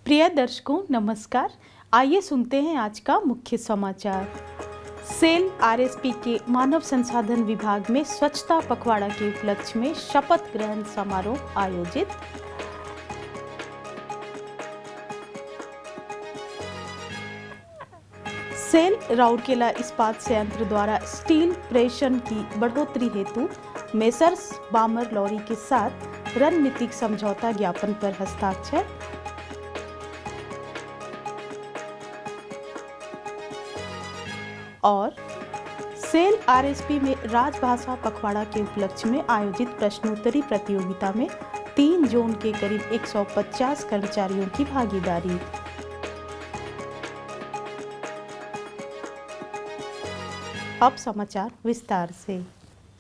प्रिय दर्शकों नमस्कार। आइए सुनते हैं आज का मुख्य समाचार। सेल आरएसपी के मानव संसाधन विभाग में स्वच्छता पखवाड़ा के उपलक्ष्य में शपथ ग्रहण समारोह आयोजित। सेल राउरकेला इस्पात संयंत्र द्वारा स्टील प्रेषण की बढ़ोतरी हेतु मेसर्स बामर लॉरी के साथ रणनीतिक समझौता ज्ञापन पर हस्ताक्षर। और सेल आरएसपी में राजभाषा पखवाड़ा के उपलक्ष्य में आयोजित प्रश्नोत्तरी प्रतियोगिता में 3 जोन के करीब 150 कर्मचारियों की भागीदारी। अब समाचार विस्तार से।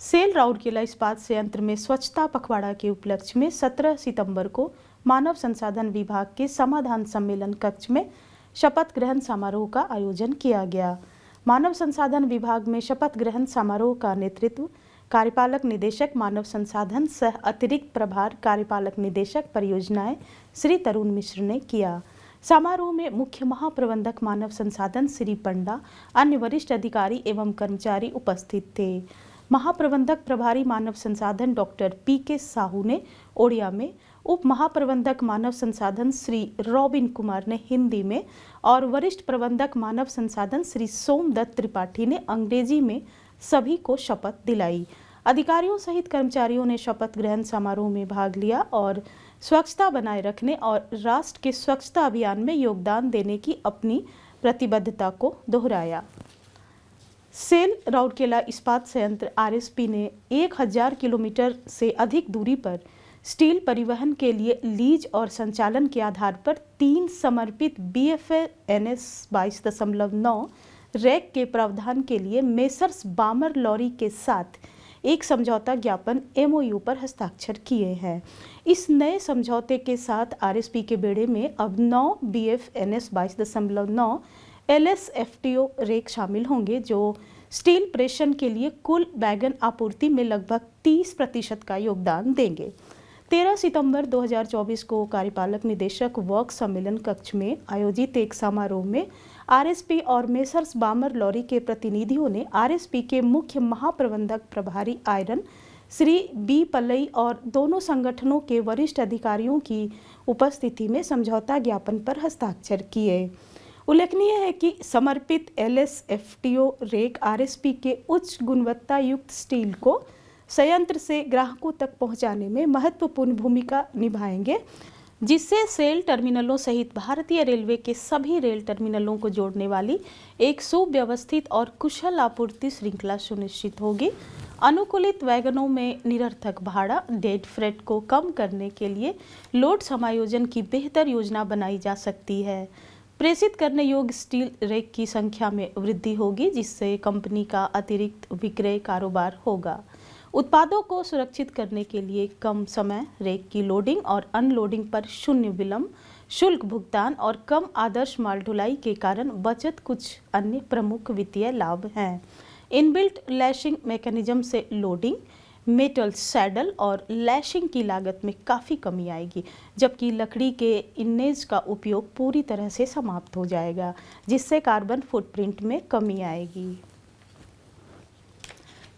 सेल राउरकेला इस्पात संयंत्र में स्वच्छता पखवाड़ा के उपलक्ष्य में 17 सितंबर को मानव संसाधन विभाग के समाधान सम्मेलन कक्ष में शपथ ग्रहण समारोह का आयोजन किया गया। मानव संसाधन विभाग में शपथ ग्रहण समारोह का नेतृत्व कार्यपालक निदेशक मानव संसाधन सह अतिरिक्त प्रभार कार्यपालक निदेशक परियोजनाएं श्री तरुण मिश्र ने किया। समारोह में मुख्य महाप्रबंधक मानव संसाधन श्री पंडा, अन्य वरिष्ठ अधिकारी एवं कर्मचारी उपस्थित थे। महाप्रबंधक प्रभारी मानव संसाधन डॉक्टर पी.के. साहू ने ओडिया में, उप महाप्रबंधक मानव संसाधन श्री रॉबिन कुमार ने हिंदी में और वरिष्ठ प्रबंधक मानव संसाधन श्री सोमदत्त त्रिपाठी ने अंग्रेजी में सभी को शपथ दिलाई। अधिकारियों सहित कर्मचारियों ने शपथ ग्रहण समारोह में भाग लिया और स्वच्छता बनाए रखने और राष्ट्र के स्वच्छता अभियान में योगदान देने की अपनी प्रतिबद्धता को दोहराया। सेल राउरकेला इस्पात संयंत्र आरएसपी ने 1000 किलोमीटर से अधिक दूरी पर स्टील परिवहन के लिए लीज और संचालन के आधार पर 3 समर्पित BF-NS 22.9 रैक के प्रावधान के लिए मेसर्स बामर लॉरी के साथ एक समझौता ज्ञापन MOU पर हस्ताक्षर किए हैं। इस नए समझौते के साथ आरएसपी के बेड़े में अब 9 BF-NS 22.9 LSFTO रेक शामिल होंगे, जो स्टील प्रेषण के लिए कुल वैगन आपूर्ति में लगभग 30% का योगदान देंगे। 13 सितंबर 2024 को कार्यपालक निदेशक वर्क सम्मेलन कक्ष में आयोजित एक समारोह में आरएसपी और मेसर्स बामर लॉरी के प्रतिनिधियों ने आरएसपी के मुख्य महाप्रबंधक प्रभारी आयरन श्री बी पल्लई और दोनों संगठनों के वरिष्ठ अधिकारियों की उपस्थिति में समझौता ज्ञापन पर हस्ताक्षर किए। उल्लेखनीय है कि समर्पित LSFTO रेक आरएसपी के उच्च गुणवत्ता युक्त स्टील को संयंत्र से ग्राहकों तक पहुंचाने में महत्वपूर्ण भूमिका निभाएंगे, जिससे सेल टर्मिनलों सहित भारतीय रेलवे के सभी रेल टर्मिनलों को जोड़ने वाली एक सुव्यवस्थित और कुशल आपूर्ति श्रृंखला सुनिश्चित होगी। अनुकूलित वैगनों में निरर्थक भाड़ा, डेड फ्रेट को कम करने के लिए लोड समायोजन की बेहतर योजना बनाई जा सकती है। प्रेषित करने योग्य स्टील रेक की संख्या में वृद्धि होगी, जिससे कंपनी का अतिरिक्त विक्रय कारोबार होगा। उत्पादों को सुरक्षित करने के लिए कम समय, रेक की लोडिंग और अनलोडिंग पर शून्य विलंब, शुल्क भुगतान और कम आदर्श माल ढुलाई के कारण बचत कुछ अन्य प्रमुख वित्तीय लाभ हैं। इनबिल्ट लैशिंग मैकेनिज्म से लोडिंग, मेटल सैडल और लैशिंग की लागत में काफ़ी कमी आएगी, जबकि लकड़ी के इन्नेज का उपयोग पूरी तरह से समाप्त हो जाएगा, जिससे कार्बन फुटप्रिंट में कमी आएगी।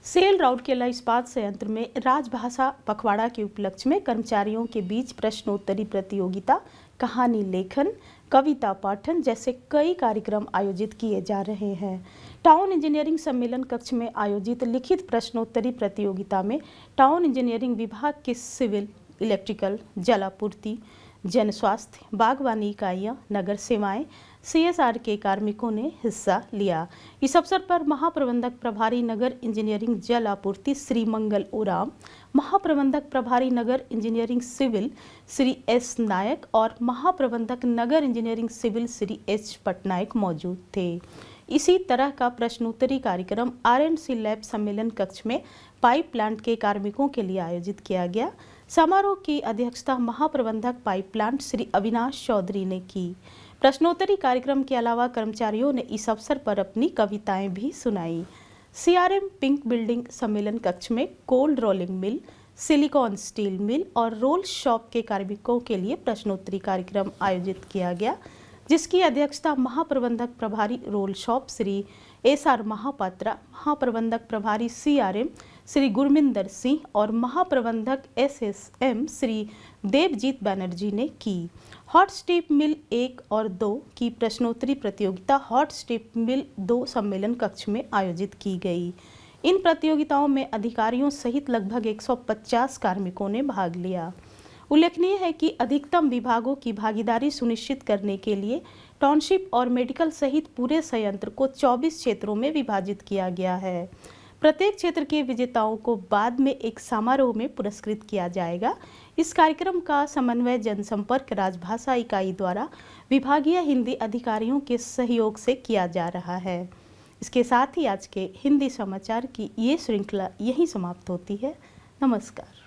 सेल राउरकेला इस्पात संयंत्र में राजभाषा पखवाड़ा के उपलक्ष्य में कर्मचारियों के बीच प्रश्नोत्तरी प्रतियोगिता, कहानी लेखन, कविता पाठन जैसे कई कार्यक्रम आयोजित किए जा रहे हैं। टाउन इंजीनियरिंग सम्मेलन कक्ष में आयोजित लिखित प्रश्नोत्तरी प्रतियोगिता में टाउन इंजीनियरिंग विभाग के सिविल, इलेक्ट्रिकल, जल आपूर्ति, जन स्वास्थ्य, बागवानी इकाइयां, नगर सेवाएं, CSR के कार्मिकों ने हिस्सा लिया। इस अवसर पर महाप्रबंधक प्रभारी नगर इंजीनियरिंग जल आपूर्ति श्री मंगल ओराम, महाप्रबंधक प्रभारी नगर engineering civil Shri S Nayak और महाप्रबंधक नगर engineering civil Shri H Patnaik मौजूद थे। इसी तरह का प्रश्नोत्तरी कार्यक्रम R&C लैब सम्मेलन कक्ष में पाइप प्लांट के कार्मिकों के लिए आयोजित किया गया। समारोह की अध्यक्षता महाप्रबंधक पाइप प्लांट श्री अविनाश चौधरी ने की। प्रश्नोत्तरी कार्यक्रम के अलावा कर्मचारियों ने इस अवसर पर अपनी कविताएं भी सुनाई। CRM पिंक बिल्डिंग सम्मेलन कक्ष में cold rolling mill, silicon steel mill और रोल शॉप के कार्मिकों के लिए प्रश्नोत्तरी कार्यक्रम आयोजित किया गया, जिसकी अध्यक्षता महाप्रबंधक प्रभारी roll shop Shri SR Mahapatra, महाप्रबंधक प्रभारी CRM श्री गुरमिंदर सिंह और महाप्रबंधक SSM श्री देवजीत बनर्जी ने की। हॉट स्ट्रिप मिल 1 और 2 की प्रश्नोत्तरी प्रतियोगिता हॉट स्ट्रिप मिल 2 सम्मेलन कक्ष में आयोजित की गई। इन प्रतियोगिताओं में अधिकारियों सहित लगभग 150 कार्मिकों ने भाग लिया। उल्लेखनीय है कि अधिकतम विभागों की भागीदारी सुनिश्चित करने के लिए टाउनशिप और मेडिकल सहित पूरे संयंत्र को 24 क्षेत्रों में विभाजित किया गया है। प्रत्येक क्षेत्र के विजेताओं को बाद में एक समारोह में पुरस्कृत किया जाएगा। इस कार्यक्रम का समन्वय जनसंपर्क राजभाषा इकाई द्वारा विभागीय हिंदी अधिकारियों के सहयोग से किया जा रहा है। इसके साथ ही आज के हिंदी समाचार की ये श्रृंखला यहीं समाप्त होती है। नमस्कार।